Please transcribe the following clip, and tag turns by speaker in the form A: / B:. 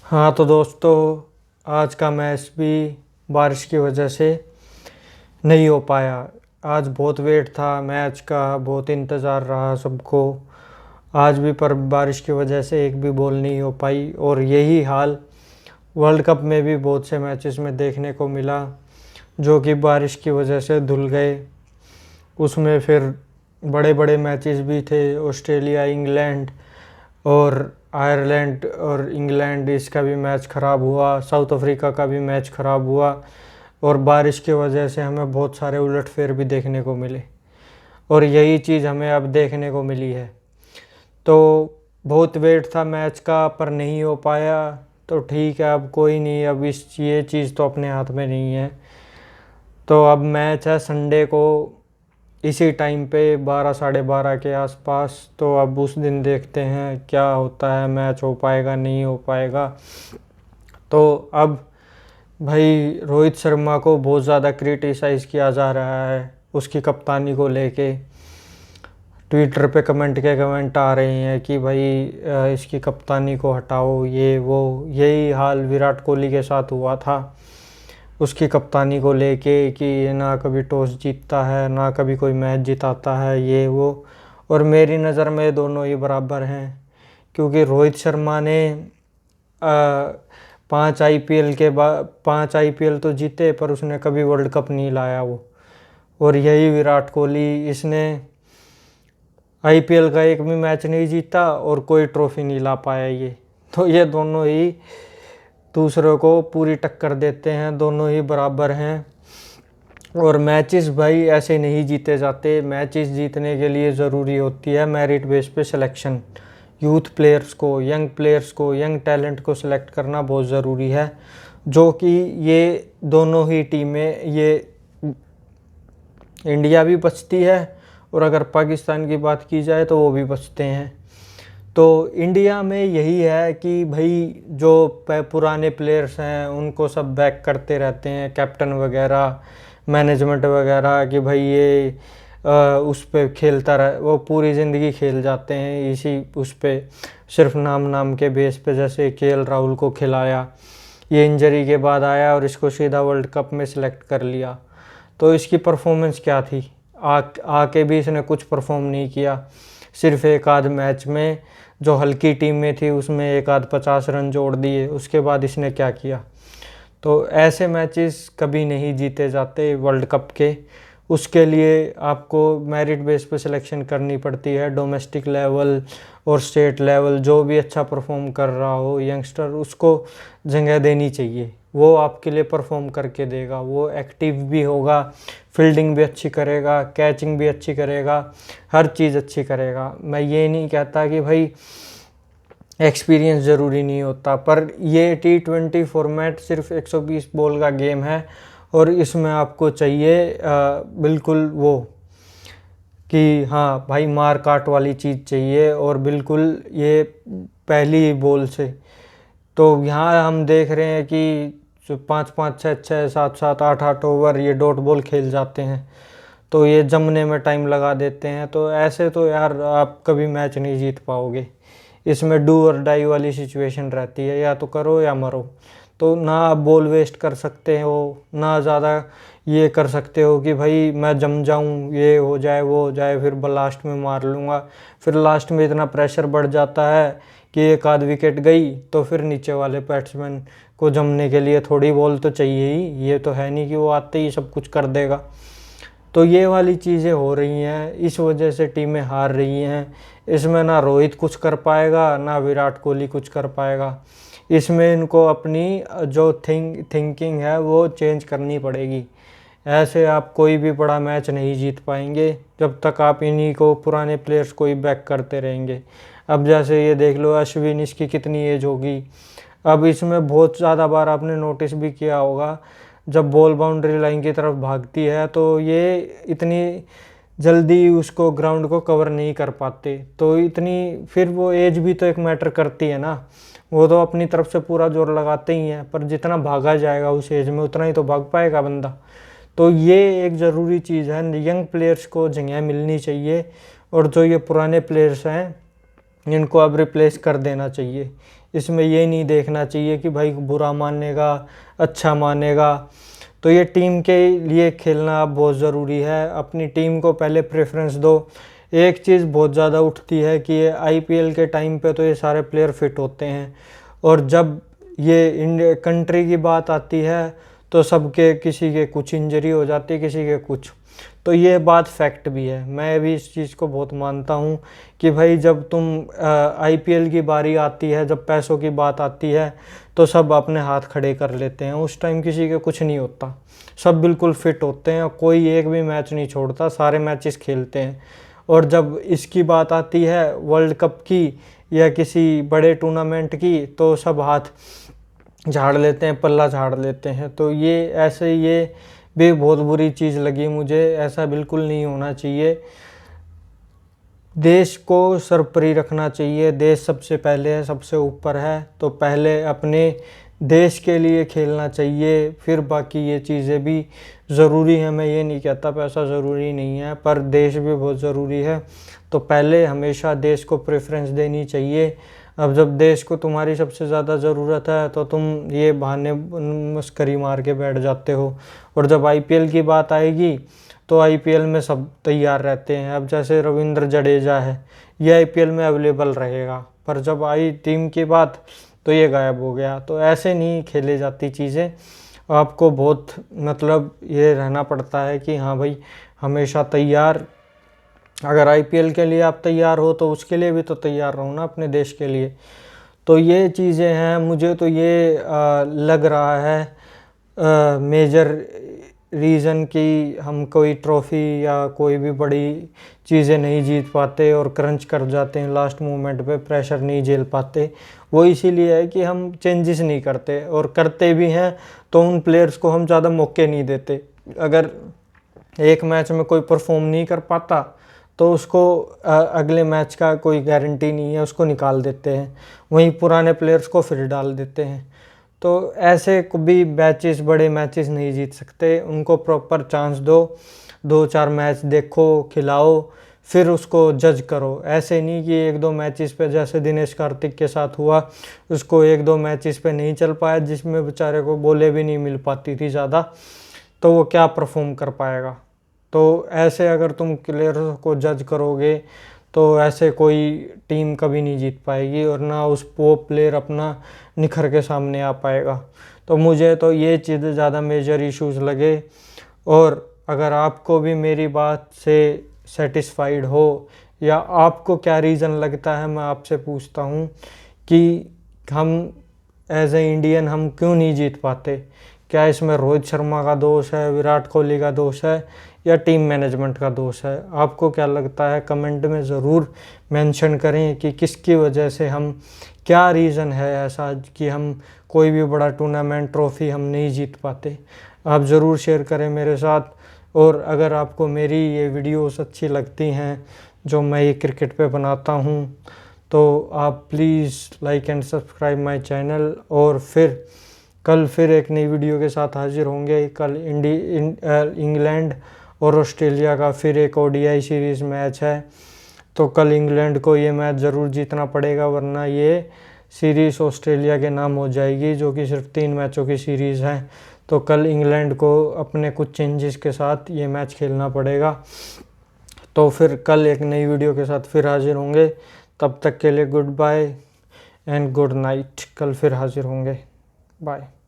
A: हाँ तो दोस्तों, आज का मैच भी बारिश की वजह से नहीं हो पाया। आज बहुत वेट था मैच का, बहुत इंतज़ार रहा सबको आज भी, पर बारिश की वजह से एक भी बॉल नहीं हो पाई। और यही हाल वर्ल्ड कप में भी बहुत से मैचेस में देखने को मिला, जो कि बारिश की वजह से धुल गए। उसमें फिर बड़े बड़े मैचेस भी थे, ऑस्ट्रेलिया, इंग्लैंड और आयरलैंड और इंग्लैंड, इसका भी मैच ख़राब हुआ। साउथ अफ्रीका का भी मैच ख़राब हुआ। और बारिश की वजह से हमें बहुत सारे उलटफेर भी देखने को मिले, और यही चीज़ हमें अब देखने को मिली है। तो बहुत वेट था मैच का, पर नहीं हो पाया। तो ठीक है, अब कोई नहीं, अब ये चीज़ तो अपने हाथ में नहीं है। तो अब मैच है संडे को इसी टाइम पे 12 साढ़े 12 के आसपास। तो अब उस दिन देखते हैं क्या होता है, मैच हो पाएगा नहीं हो पाएगा। तो अब भाई रोहित शर्मा को बहुत ज़्यादा क्रिटिसाइज़ किया जा रहा है उसकी कप्तानी को लेके। ट्विटर पे कमेंट आ रहे हैं कि भाई इसकी कप्तानी को हटाओ, ये वो। यही हाल विराट कोहली के साथ हुआ था उसकी कप्तानी को लेके, कि ये ना कभी टॉस जीतता है ना कभी कोई मैच जिताता है, ये वो। और मेरी नज़र में दोनों ही बराबर हैं, क्योंकि रोहित शर्मा ने 5 आईपीएल के बाद 5 आईपीएल तो जीते, पर उसने कभी वर्ल्ड कप नहीं लाया वो। और यही विराट कोहली, इसने आईपीएल का एक भी मैच नहीं जीता और कोई ट्रॉफी नहीं ला पाया ये। तो ये दोनों ही दूसरों को पूरी टक्कर देते हैं, दोनों ही बराबर हैं। और मैचेस भाई ऐसे नहीं जीते जाते। मैचेस जीतने के लिए ज़रूरी होती है मेरिट बेस पे सिलेक्शन। यूथ प्लेयर्स को, यंग प्लेयर्स को, यंग टैलेंट को सिलेक्ट करना बहुत ज़रूरी है, जो कि ये दोनों ही टीमें, ये इंडिया भी बचती है और अगर पाकिस्तान की बात की जाए तो वो भी बचते हैं। तो इंडिया में यही है कि भाई जो पुराने प्लेयर्स हैं उनको सब बैक करते रहते हैं, कैप्टन वगैरह, मैनेजमेंट वगैरह, कि भाई ये उस पे खेलता रहे। वो पूरी ज़िंदगी खेल जाते हैं इसी उस पे, सिर्फ नाम नाम के बेस पे। जैसे केएल राहुल को खिलाया, ये इंजरी के बाद आया और इसको सीधा वर्ल्ड कप में सिलेक्ट कर लिया। तो इसकी परफॉर्मेंस क्या थी? आके भी इसने कुछ परफॉर्म नहीं किया। सिर्फ एक आध मैच में जो हल्की टीम में थी उसमें एक आध 50 रन जोड़ दिए, उसके बाद इसने क्या किया? तो ऐसे मैचेस कभी नहीं जीते जाते वर्ल्ड कप के। उसके लिए आपको मेरिट बेस पे सिलेक्शन करनी पड़ती है। डोमेस्टिक लेवल और स्टेट लेवल, जो भी अच्छा परफॉर्म कर रहा हो यंगस्टर, उसको जगह देनी चाहिए। वो आपके लिए परफॉर्म करके देगा, वो एक्टिव भी होगा, फील्डिंग भी अच्छी करेगा, कैचिंग भी अच्छी करेगा, हर चीज़ अच्छी करेगा। मैं ये नहीं कहता कि भाई एक्सपीरियंस ज़रूरी नहीं होता, पर ये T20 फॉर्मेट सिर्फ 120 बॉल का गेम है, और इसमें आपको चाहिए बिल्कुल वो, कि हाँ भाई मार काट वाली चीज़ चाहिए, और बिल्कुल ये पहली बॉल से। तो यहाँ हम देख रहे हैं कि जो 5-5, 6-6, 7-7, 8-8 ओवर ये डॉट बॉल खेल जाते हैं, तो ये जमने में टाइम लगा देते हैं। तो ऐसे तो यार आप कभी मैच नहीं जीत पाओगे। इसमें डू और डाई वाली सिचुएशन रहती है, या तो करो या मरो। तो ना आप बॉल वेस्ट कर सकते हो, ना ज़्यादा ये कर सकते हो कि भाई मैं जम जाऊं, ये हो जाए वो हो जाए, फिर लास्ट में मार लूँगा। फिर लास्ट में इतना प्रेशर बढ़ जाता है कि एक आध विकेट गई तो फिर नीचे वाले बैट्समैन को जमने के लिए थोड़ी बॉल तो चाहिए ही। ये तो है नहीं कि वो आते ही सब कुछ कर देगा। तो ये वाली चीज़ें हो रही हैं, इस वजह से टीमें हार रही हैं। इसमें ना रोहित कुछ कर पाएगा ना विराट कोहली कुछ कर पाएगा। इसमें इनको अपनी जो थिंकिंग है वो चेंज करनी पड़ेगी। ऐसे आप कोई भी बड़ा मैच नहीं जीत पाएंगे जब तक आप इन्हीं को, पुराने प्लेयर्स को ही बैक करते रहेंगे। अब जैसे ये देख लो अश्विन, इसकी कितनी एज होगी अब। इसमें बहुत ज़्यादा बार आपने नोटिस भी किया होगा, जब बॉल बाउंड्री लाइन की तरफ भागती है तो ये इतनी जल्दी उसको, ग्राउंड को कवर नहीं कर पाते। तो इतनी, फिर वो एज भी तो एक मैटर करती है ना। वो तो अपनी तरफ से पूरा जोर लगाते ही हैं, पर जितना भागा जाएगा उस एज में उतना ही तो भाग पाएगा बंदा। तो ये एक ज़रूरी चीज़ है, यंग प्लेयर्स को जगह मिलनी चाहिए, और जो ये पुराने प्लेयर्स हैं इनको अब रिप्लेस कर देना चाहिए। इसमें ये नहीं देखना चाहिए कि भाई बुरा मानेगा अच्छा मानेगा। तो ये टीम के लिए खेलना बहुत ज़रूरी है, अपनी टीम को पहले प्रेफरेंस दो। एक चीज़ बहुत ज़्यादा उठती है कि ये आईपीएल के टाइम पे तो ये सारे प्लेयर फिट होते हैं, और जब ये इंडिया कंट्री की बात आती है तो सबके किसी के कुछ इंजरी हो जाती है, किसी के कुछ। तो ये बात फैक्ट भी है, मैं भी इस चीज़ को बहुत मानता हूँ कि भाई जब तुम आईपीएल की बारी आती है, जब पैसों की बात आती है तो सब अपने हाथ खड़े कर लेते हैं, उस टाइम किसी के कुछ नहीं होता, सब बिल्कुल फिट होते हैं, कोई एक भी मैच नहीं छोड़ता, सारे मैचेस खेलते हैं। और जब इसकी बात आती है वर्ल्ड कप की या किसी बड़े टूर्नामेंट की, तो सब हाथ झाड़ लेते हैं, पल्ला झाड़ लेते हैं। तो ये ऐसे ये भी बहुत बुरी चीज़ लगी मुझे, ऐसा बिल्कुल नहीं होना चाहिए। देश को सर्वोपरि रखना चाहिए, देश सबसे पहले है, सबसे ऊपर है, तो पहले अपने देश के लिए खेलना चाहिए, फिर बाकी ये चीज़ें भी ज़रूरी है। मैं ये नहीं कहता पैसा ज़रूरी नहीं है, पर देश भी बहुत ज़रूरी है, तो पहले हमेशा देश को प्रेफरेंस देनी चाहिए। अब जब देश को तुम्हारी सबसे ज़्यादा ज़रूरत है तो तुम ये बहाने मस्करी मार के बैठ जाते हो, और जब आईपीएल की बात आएगी तो आईपीएल में सब तैयार रहते हैं। अब जैसे रविंद्र जडेजा है, ये आईपीएल में अवेलेबल रहेगा, पर जब आई टीम की बात तो ये गायब हो गया। तो ऐसे नहीं खेले जाती चीज़ें, आपको बहुत मतलब ये रहना पड़ता है कि हाँ भाई हमेशा तैयार। अगर आईपीएल के लिए आप तैयार हो तो उसके लिए भी तो तैयार रहो ना, अपने देश के लिए। तो ये चीज़ें हैं, मुझे तो ये लग रहा है मेजर रीज़न कि हम कोई ट्रॉफ़ी या कोई भी बड़ी चीज़ें नहीं जीत पाते और क्रंच कर जाते हैं लास्ट मोमेंट पे, प्रेशर नहीं झेल पाते, वो इसीलिए है कि हम चेंजेस नहीं करते, और करते भी हैं तो उन प्लेयर्स को हम ज़्यादा मौके नहीं देते। अगर एक मैच में कोई परफॉर्म नहीं कर पाता तो उसको अगले मैच का कोई गारंटी नहीं है, उसको निकाल देते हैं, वहीं पुराने प्लेयर्स को फिर डाल देते हैं। तो ऐसे भी मैचेस, बड़े मैचेस नहीं जीत सकते, उनको प्रॉपर चांस दो, 2-4 मैच देखो, खिलाओ, फिर उसको जज करो। ऐसे नहीं कि 1-2 मैचेस पे, जैसे दिनेश कार्तिक के साथ हुआ, उसको 1-2 मैचेस पे नहीं चल पाया, जिसमें बेचारे को बॉलें भी नहीं मिल पाती थी ज़्यादा, तो वो क्या परफॉर्म कर पाएगा। तो ऐसे अगर तुम प्लेयरों को जज करोगे तो ऐसे कोई टीम कभी नहीं जीत पाएगी, और ना उस वो प्लेयर अपना निखर के सामने आ पाएगा। तो मुझे तो ये चीज़ें ज़्यादा मेजर इश्यूज़ लगे। और अगर आपको भी मेरी बात से सेटिस्फाइड हो, या आपको क्या रीज़न लगता है, मैं आपसे पूछता हूँ कि हम एज ए इंडियन हम क्यों नहीं जीत पाते। क्या इसमें रोहित शर्मा का दोष है, विराट कोहली का दोष है, या टीम मैनेजमेंट का दोष है? आपको क्या लगता है, कमेंट में ज़रूर मेंशन करें कि किसकी वजह से हम, क्या रीज़न है ऐसा कि हम कोई भी बड़ा टूर्नामेंट, ट्रॉफ़ी हम नहीं जीत पाते। आप ज़रूर शेयर करें मेरे साथ। और अगर आपको मेरी ये वीडियोस अच्छी लगती हैं जो मैं ये क्रिकेट पे बनाता हूँ, तो आप please like and subscribe my channel. और फिर कल फिर एक नई वीडियो के साथ हाजिर होंगे। कल इंग्लैंड और ऑस्ट्रेलिया का फिर एक ओडीआई सीरीज़ मैच है, तो कल इंग्लैंड को ये मैच ज़रूर जीतना पड़ेगा, वरना ये सीरीज़ ऑस्ट्रेलिया के नाम हो जाएगी, जो कि सिर्फ 3 मैचों की सीरीज़ है। तो कल इंग्लैंड को अपने कुछ चेंजेस के साथ ये मैच खेलना पड़ेगा। तो फिर कल एक नई वीडियो के साथ फिर हाजिर होंगे। तब तक के लिए good bye and good night. कल फिर हाजिर होंगे। बाय।